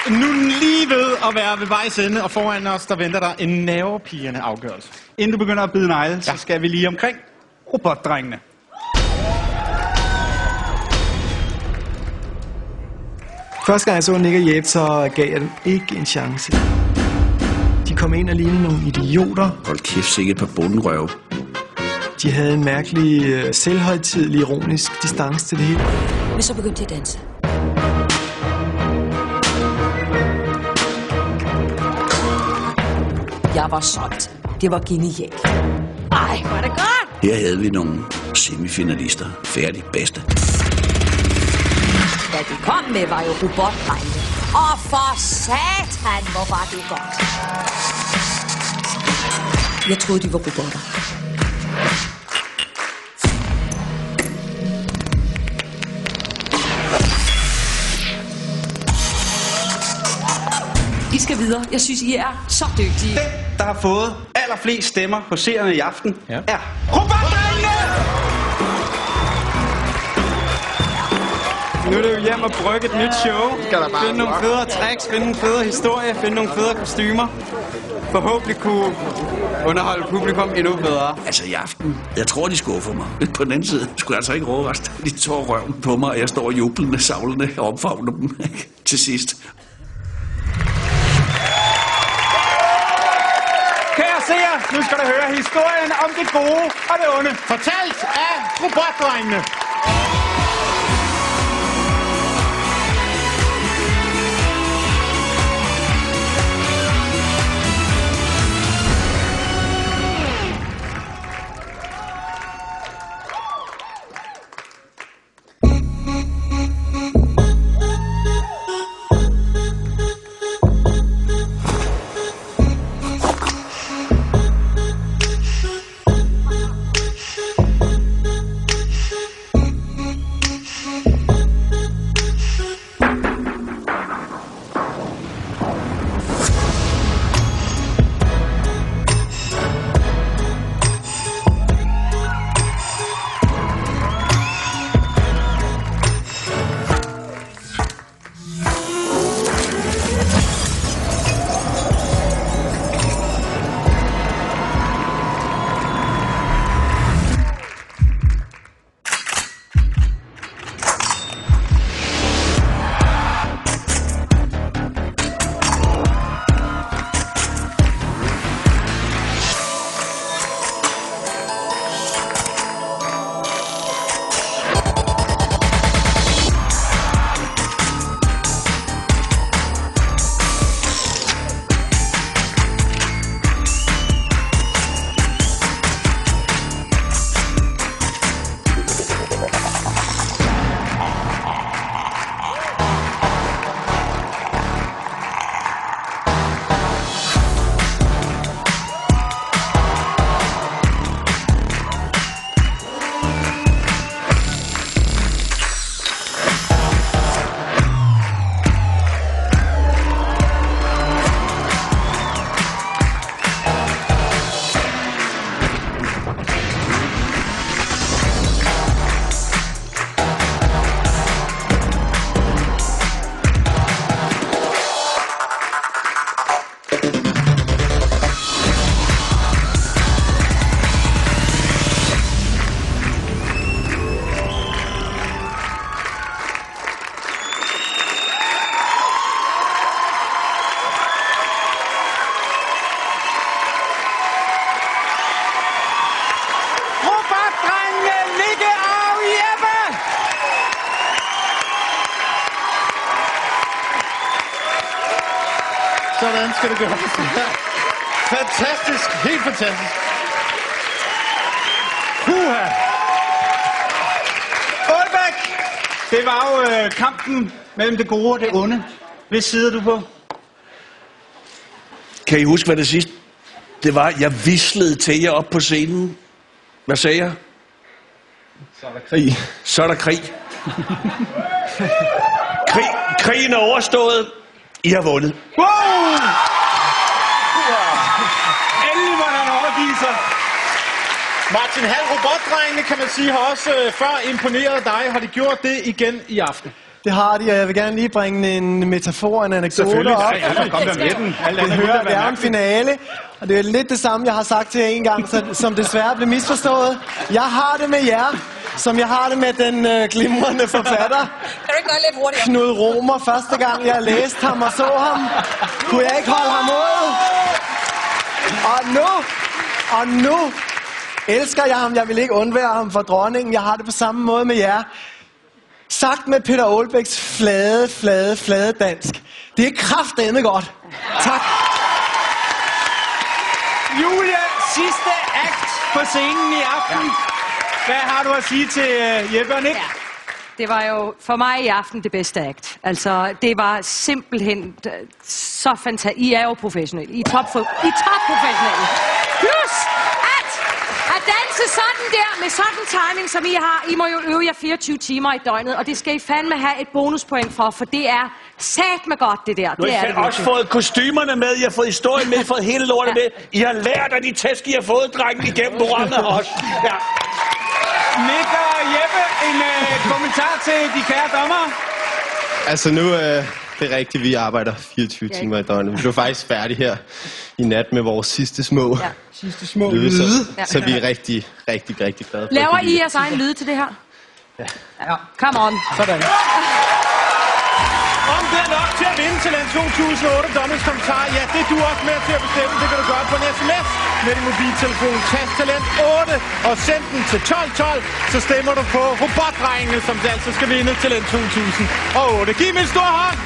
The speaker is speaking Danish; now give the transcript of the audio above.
nu lige ved at være ved vejs ende, og foran os, der venter der en nervepirrende afgørelse. Inden du begynder at bide negle, så skal vi lige omkring robotdrengene. Første gang jeg så Nick og Jeb, så gav jeg dem ikke en chance. De kom ind og lignede nogle idioter. Hold kæft, sikkert på bundenrøv. De havde en mærkelig, selvhøjtidlig, ironisk distance til det hele. Men så begyndte de at danse. Jeg var solgt. Det var genialt. Ej, hvor er det godt! Her havde vi nogle semifinalister. Færdig bedste. Hvad de kom med, var jo robotdrengene. Og for satan, hvor var det godt. Jeg troede, de var robotter. I skal videre. Jeg synes, I er så dygtige. Den, der har fået allerflest stemmer på seerne i aften, er robotdrengene! Nu er det jo hjem og brygge et nyt show. Finde nogle federe tricks, finde nogle federe historier, finde nogle federe kostymer. Forhåbentlig kunne underholde publikum endnu bedre. Altså i aften, jeg tror, de skuffer mig. På den anden side skulle jeg altså ikke overraske. De tår røven på mig, og jeg står jublende, savlende og omfavner dem til sidst. Kære seere, nu skal du høre historien om det gode og det onde. Fortalt af robotdrengene. Sådan skal det gøres. Fantastisk. Helt fantastisk. Puha! Aalbæk! Det var jo kampen mellem det gode og det onde. Hvis side er du på? Kan I huske, hvad det sidste? Det var, jeg vislede til jer op på scenen. Hvad sagde jeg? Så er der krig. Så er der krig. Krigen er overstået. I har vundet. Wow! Endelig må han overgive sig. Martin Hall, robotdrengene, kan man sige, har også før imponeret dig. Har de gjort det igen i aften? Det har de, og jeg vil gerne lige bringe en metafor, en anekdote op. Kom der med den. Det hører, det er en finale, og det er lidt det samme, jeg har sagt til jer en gang, som desværre blev misforstået. Jeg har det med jer, som jeg har det med den glimrende forfatter. Kan du ikke gøre lidt hurtigere? Knud Romer. Første gang, jeg læste ham og så ham, kunne jeg ikke holde ham ud. Og nu elsker jeg ham. Jeg vil ikke undvære ham for dronningen. Jeg har det på samme måde med jer. Sagt med Peter Aalbæks flade dansk. Det er kraftedeme godt. Tak. Julie, sidste akt på scenen i aften. Hvad har du at sige til Jeppe og Nick? Ja. Det var jo for mig i aften det bedste akt. Altså, det var simpelthen så fantastisk. I er jo professionelle. I er topprofessionelle. Plus, at danse sådan der, med sådan timing, som I har. I må jo øve jer 24 timer i døgnet, og det skal I fandme have et bonuspoint for det er satme godt, det der. Nu har I også fået kostymerne med, I har fået historien med, I har fået hele lortet med. I har lært af de tæsk, I har fået, drengen, igennem programmet også. Ja. Nick og Jeppe, en kommentar til de kære dommer. Altså nu, det er rigtigt, vi arbejder 24 timer i døgnet. Vi blev faktisk færdige her i nat med vores sidste små lyde, så vi er rigtig glade for. Laver I jeres egen lyde til det her? Ja. Come on. Sådan. Om det er nok til at vinde Talent 2008 Dommens kommentar, ja, det er du også med til at bestemme. Det kan du gøre på en sms med din mobiltelefon. Tast Talent 8 og send den til 1212, så stemmer du på robotdrengene, som altså skal vinde Talent 2008. Giv mig en stor hånd!